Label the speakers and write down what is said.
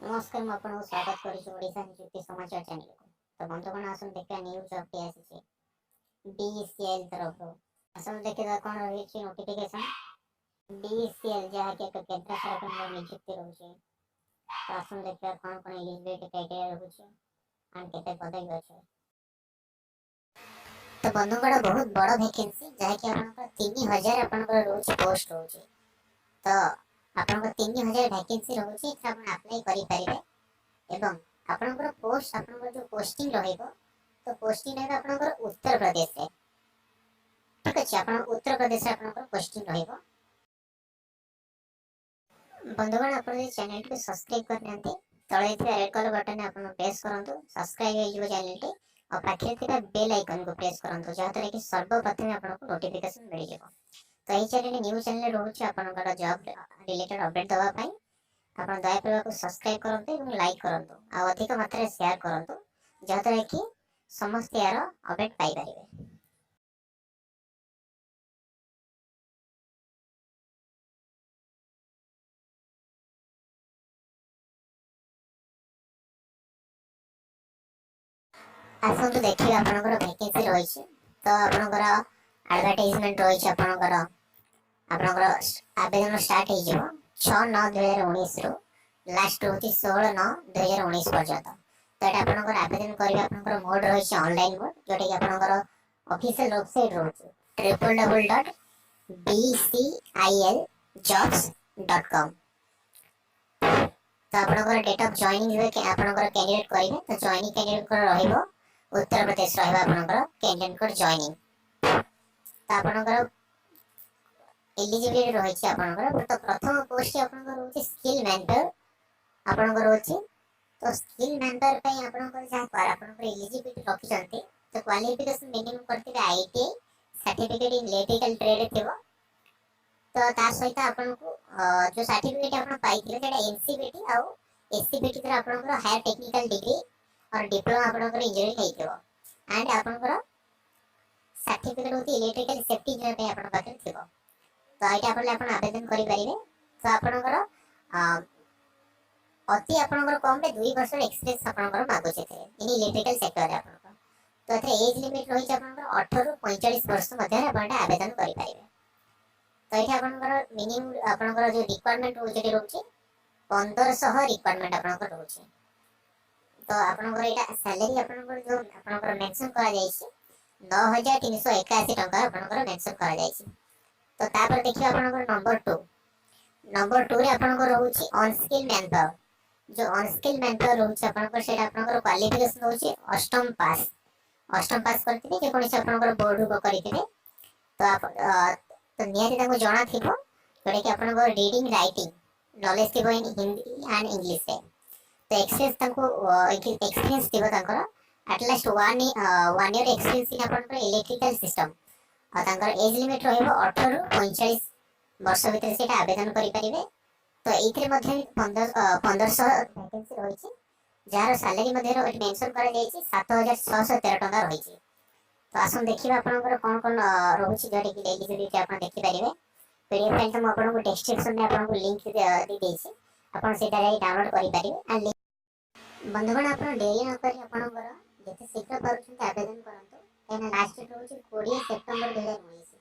Speaker 1: नमस्कार, ମୁଁ ଆପଣଙ୍କୁ ସ୍ୱାଗତ କରୁଛି ଓଡ଼ିଶା ନିଯୁକ୍ତି ସମାଚାର ଚ୍ୟାନେଲକୁ। ତ ବନ୍ଧୁଗଣ ଆସନ୍ତୁ ଦେଖିବା ନ୍ୟୁଜ୍ ଅପଡେଟ୍ ଆସିଛି BECL ତରଫରୁ। ଆସନ୍ତୁ ଦେଖିବା କ'ଣ ରହିଛି ନୋଟିଫିକେସନ୍। BECL ଯାହାକି ଏକ କେନ୍ଦ୍ର ସରକାରଙ୍କ ନିଯୁକ୍ତି ରହୁଛି। ତ ଆସନ୍ତୁ ଦେଖିବା କ'ଣ ଏଲିଜିବିଲିଟି କ୍ରାଇଟେରିଆ ରହୁଛି ଆଉ କେତେ ପଦବୀ ଅଛି। ତ ବନ୍ଧୁଗଣ ବହୁତ ବଡ଼ ଭ୍ୟାକେନ୍ସି ଯାହାକି ଆପଣଙ୍କର 3000 ଆପଣଙ୍କର ରହୁଛି ପୋଷ୍ଟ ରହୁଛି। ତ ଆପଣଙ୍କର 3000 ଭ୍ୟାକେନ୍ସି ରହୁଛି, ଏଥିରେ ଆପଣ ଆପ୍ଲାଏ କରିପାରିବେ ଏବଂ ଆପଣଙ୍କର ପୋଷ୍ଟ ଆପଣଙ୍କର ଯେଉଁ ପୋଷ୍ଟିଂ ରହିବ, ତ ପୋଷ୍ଟିଂ ରହିବ ଆପଣଙ୍କର ଉତ୍ତରପ୍ରଦେଶରେ। ଠିକ୍ ଅଛି, ଆପଣଙ୍କ ଉତ୍ତରପ୍ରଦେଶରେ ଆପଣଙ୍କର ପୋଷ୍ଟିଂ ରହିବ। ବନ୍ଧୁଗଣ ଆପଣ ଯଦି ଚ୍ୟାନେଲକୁ ସବସ୍କ୍ରାଇବ୍ କରିନାହାନ୍ତି, ତଳେ ଥିବା ରେଡ୍ କଲର୍ ବଟନରେ ଆପଣ ପ୍ରେସ୍ କରନ୍ତୁ, ସବସ୍କ୍ରାଇବ୍ ହେଇଯିବ ଚ୍ୟାନେଲଟି ଆଉ ପାଖରେ ଥିବା ବେଲ୍ ଆଇକନକୁ ପ୍ରେସ୍ କରନ୍ତୁ, ଯାହାଦ୍ୱାରା କି ସର୍ବପ୍ରଥମେ ଆପଣଙ୍କୁ ନୋଟିଫିକେସନ୍ ମିଳିଯିବ। ତ ଏହି ଚ୍ୟାନେଲ ନ୍ୟୁଜ୍ ଚ୍ୟାନେଲ ରହୁଛି ଆପଣଙ୍କର ଜବ୍ ରିଲେଟେଡ୍ ଅପଡେଟ୍ ଦେବା ପାଇଁ। ଆପଣ ଦୟାକରି ସବସ୍କ୍ରାଇବ୍ କରନ୍ତୁ ଏବଂ ଲାଇକ୍ କରନ୍ତୁ ଆଉ ଅଧିକ ମାତ୍ରାରେ ସେୟାର କରନ୍ତୁ, ଯାହାଦ୍ୱାରା କି ସମସ୍ତେ ଏହାର ଅପଡେଟ୍ ପାଇପାରିବେ। ଆସନ୍ତୁ ଦେଖିବେ ଆପଣଙ୍କର ଭ୍ୟାକେନ୍ସି ରହିଛି। ତ ଆପଣଙ୍କର ଆଡଭର୍ଟାଇଜମେଣ୍ଟ ରହିଛି। ଆପଣଙ୍କର ଆବେଦନ ଷ୍ଟାର୍ଟ ହେଇଯିବ 6/9/2019 ରୁ, ଲାଷ୍ଟ ରହୁଛି 16/9/2019 ପର୍ଯ୍ୟନ୍ତ। ତ ଏଇଟା ଆପଣଙ୍କର ଆବେଦନ କରିବା ଆପଣଙ୍କର ମୋଡ୍ ରହିଛି ଅନଲାଇନ୍ ମୋଡ୍, ଯୋଉଟାକି ଆପଣଙ୍କର ଅଫିସିଆଲ ୱେବସାଇଟ୍ ରହୁଛି www.bciljobs.com। ତ ଆପଣଙ୍କର ଡେଟ୍ ଅଫ୍ ଜଏନିଂ ଆପଣଙ୍କର କ୍ୟାଣ୍ଡିଡେଟ୍ କରିବେ, ତ ଜଏନିଂ କ୍ୟାଣ୍ଡିଡେଟ୍ଙ୍କର ରହିବ ଉତ୍ତରପ୍ରଦେଶ ରହିବ ଆପଣଙ୍କର କ୍ୟାଣ୍ଡିଡେଟ୍ଙ୍କର ଜଏନିଂ। ତ ଆପଣଙ୍କର ଏଲିଜିବିଲିଟି ରହିଛି ଆପଣଙ୍କର। ତ ପ୍ରଥମ ପୋଷ୍ଟ ଆପଣଙ୍କର ରହୁଛି ସ୍କିଲ୍ ମ୍ୟାନପାୱାର ଆପଣଙ୍କର ରହୁଛି। ତ ସ୍କିଲ୍ ମ୍ୟାନପାୱାର ପାଇଁ ଆପଣଙ୍କର ଯାହା ଆପଣଙ୍କର ଏଲିଜିବିଲିଟି ରଖିଛନ୍ତି, ତ କ୍ୱାଲିଫିକେସନ ମିନିମମ୍ କରିଥିବେ ITI certificate in electrical trade ଥିବ। ତ ତା ସହିତ ଆପଣଙ୍କୁ ଯେଉଁ ସାର୍ଟିଫିକେଟ୍ ଆପଣ ପାଇଥିଲେ ସେଇଟା NCVT ଆଉ SCVT ରେ ଆପଣଙ୍କର ହାୟର ଟେକ୍ନିକାଲ ଡିଗ୍ରୀ और डिप्लोमा आपनकर इंजीनियरिंग ହେଇଥିବ। एंड आपनकर सर्टिफिकेट होती इलेक्ट्रिकल सेफ्टी जो पे आपन पाखरे थिबो। तो आइटा आपण आवेदन करि परिबे। तो आपनकर अति आपनकर कम रे 2 वर्ष एक्सपीरियंस आपनकर मागु छे इन इलेक्ट्रिकल सेक्टर रे आपनकर। तो एथे एज लिमिट रही छे आपनकर 18 ରୁ 45 वर्ष मध्ये आपण आवेदन करि परिबे। तो एथे आपनकर मिनिमम आपनकर जो रिक्वायरमेंट होचे रहउची 1500 रिक्वायरमेंट आपनकर रहउची। तो आपनकर एटा सैलरी आपनकर जो आपनकर मेंशन करा जायछि 9381 टका आपनकर मेंशन करा जायछि। तो तापर देखियो आपनकर नंबर 2 रे आपनकर रहउछि अनस्किल मैनपावर। जो अनस्किल मैनपावर रहउछि आपनकर सेटा आपनकर क्वालिफिकेशन होछि अष्टम पास करथिबे जे कोनसे आपनकर बोर्ड को करिथिबे। तो आप तो नियति ताको जणा थिबो जोडे कि आपनकर रीडिंग राइटिंग नॉलेज थिबो इन हिंदी एंड इंग्लिश रे। तो एक्सपीरियंस थिबो तांकर एटलीस्ट 1 ईयर एक्सपीरियंस इन आपनकर इलेक्ट्रिकल सिस्टम। और तांकर एज लिमिट रहइबो 18 ରୁ 45 वर्ष भितर सेटा आवेदन करि परिबे। तो एइथरे मध्ये 1500 वैकेंसी रहिछि, जार सैलरी मध्ये मेंशन करा जायछि 7613 टका रहिछि। तो आसन देखिबा आपनकर कोन रहुछि जोडे कि एलिजिबिलिटी आपन देखि परिबे। पीडीएफ फाइल तो म आपनको डिस्क्रिप्शन में आपनको लिंक दे देछि, आपन सेटा डाउनलोड करि परिबे। बंधुगण आप डेरी न करी आपनकर जते शीघ्र पारुछन्ते आवेदन करंतु, एना लास्ट डेट होछि 20 सेप्टेम्बर 2019।